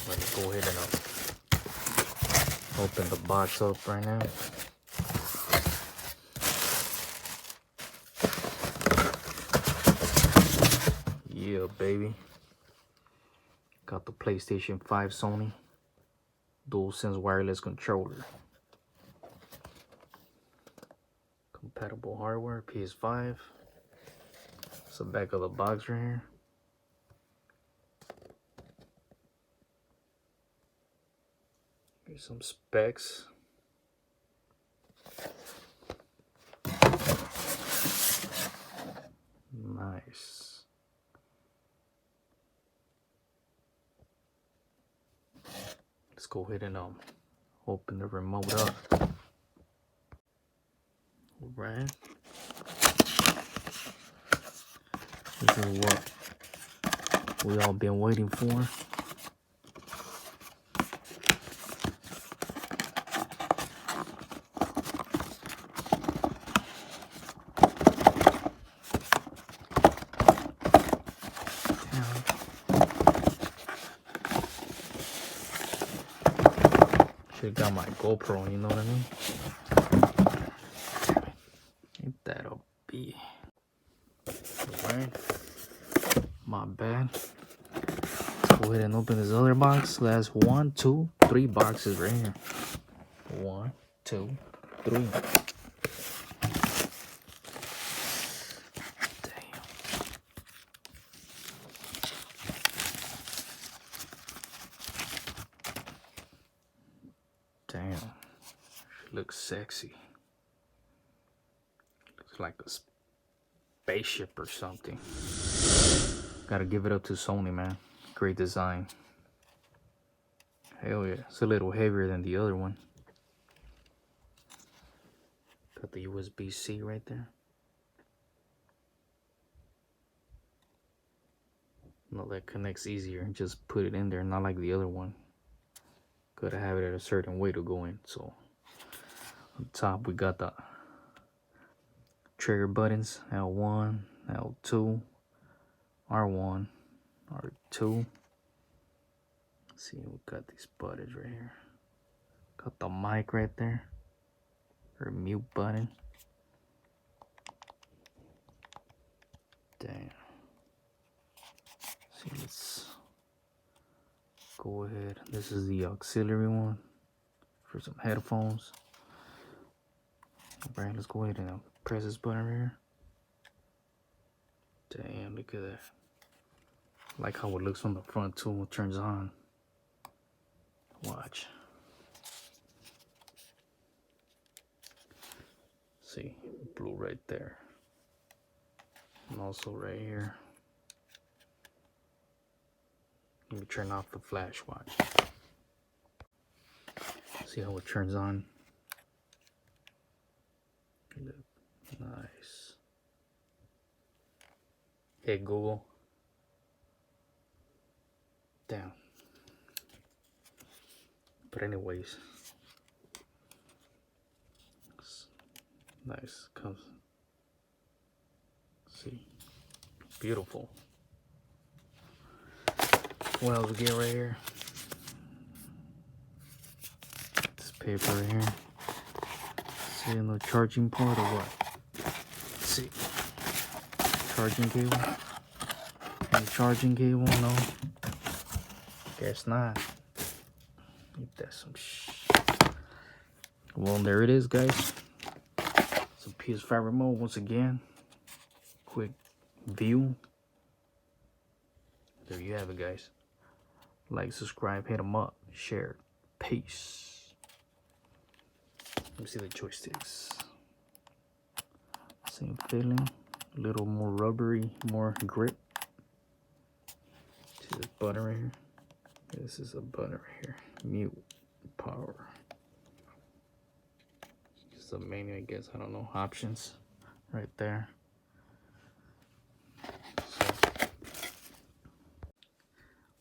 Let me go ahead and open the box up right now. Yeah, baby. Got the PlayStation 5 Sony DualSense wireless controller. Compatible hardware, PS5. It's the back of the box right here. Here's some specs. Nice. Let's go ahead and open the remote up. Alright. This is what we all been waiting for. Should've got my GoPro, you know what I mean? Ain't that a B? Alright. My bad. Go ahead and open this other box. That's 1, 2, 3 boxes right here. 1, 2, 3. Damn. Damn. She looks sexy. Looks like a spaceship or something. Gotta give it up to Sony, man. Great design. Hell yeah. It's a little heavier than the other one. Got the USB-C right there. No, that connects easier. Just put it in there, not like the other one. Gotta have it at a certain way to go in. So on top we got the trigger buttons, L1, L2, R1, R2. Let's see, we got these buttons right here. Got the mic right there. Or mute button. Damn. See, let's go ahead. This is the auxiliary one for some headphones. Alright, let's go ahead and press this button right here. Damn, look at that. Like how it looks from the front too when it turns on. Watch. See, blue right there. And also right here. Let me turn off the flash, watch. See how it turns on? Look, nice. Hey Google. Damn. But anyways. Nice. Comes. See. Beautiful. What else we get right here? This paper right here. See the charging port or what? Let's see. Charging cable. Any charging cable? No. Guess not. Ain't that some Well, there it is, guys. It's a PS5 remote once again. Quick view. There you have it, guys. Like, subscribe, hit them up, share. Peace. Let me see the joysticks. Same feeling. A little more rubbery, more grip. See this button right here? This is a button right here. Mute, power. Just a menu, I guess. I don't know. Options right there.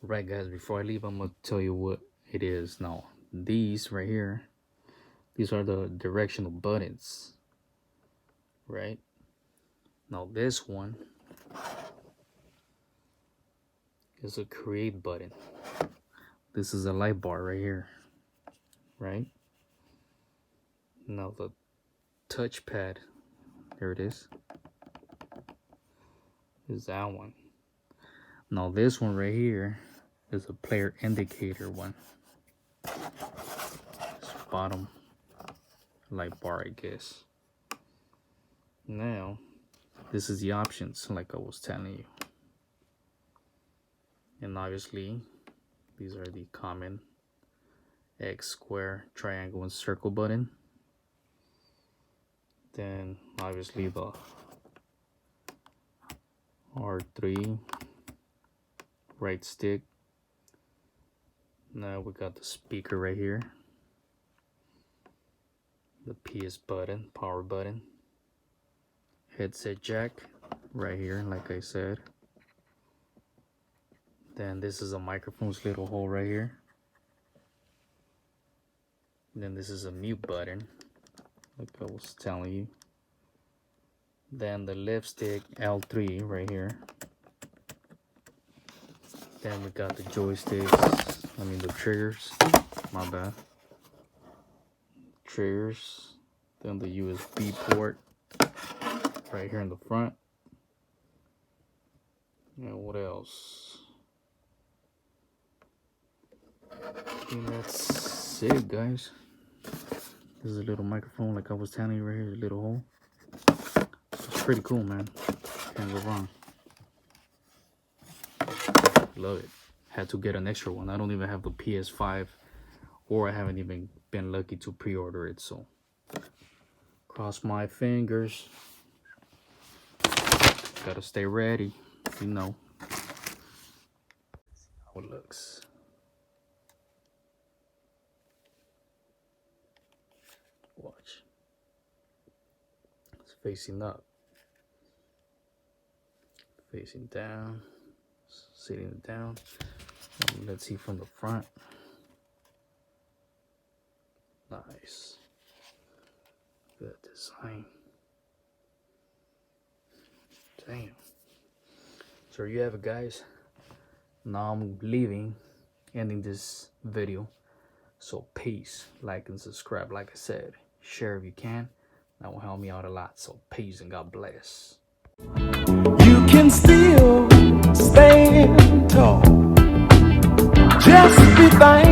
Right, guys, before I leave, I'm gonna tell you what it is. Now, these right here, these are the directional buttons, right? Now, this one is a create button. This is a light bar right here, right? Now the touchpad, there it is that one. Now this one right here is a player indicator one. This bottom light bar, I guess. Now this is the options like I was telling you. And obviously these are the common X, square, triangle, and circle button. Then obviously the R3 right stick. Now we got the speaker right here, the PS button, power button, headset jack right here like I said. Then this is a microphone's little hole right here. Then this is a mute button like I was telling you. Then the lipstick L3 right here. Then we got the joysticks, I mean the triggers, my bad. Triggers. Then the USB port right here in the front. And what else? I think that's it, guys. This is a little microphone like I was telling you right here, a little hole. It's pretty cool, man. Can't go wrong. Love it. Had to get an extra one. I don't even have the PS5, or I haven't even been lucky to pre-order it, so cross my fingers. Gotta stay ready, you know. How it looks. Watch. It's facing up. Facing down. Sitting down. Let's see from the front. Nice. Good design. Damn. So there you have it, guys. Now I'm leaving, ending this video. So peace, like and subscribe. Like I said, share if you can. That will help me out a lot. So peace and God bless. You can still stand tall. Just be thankful.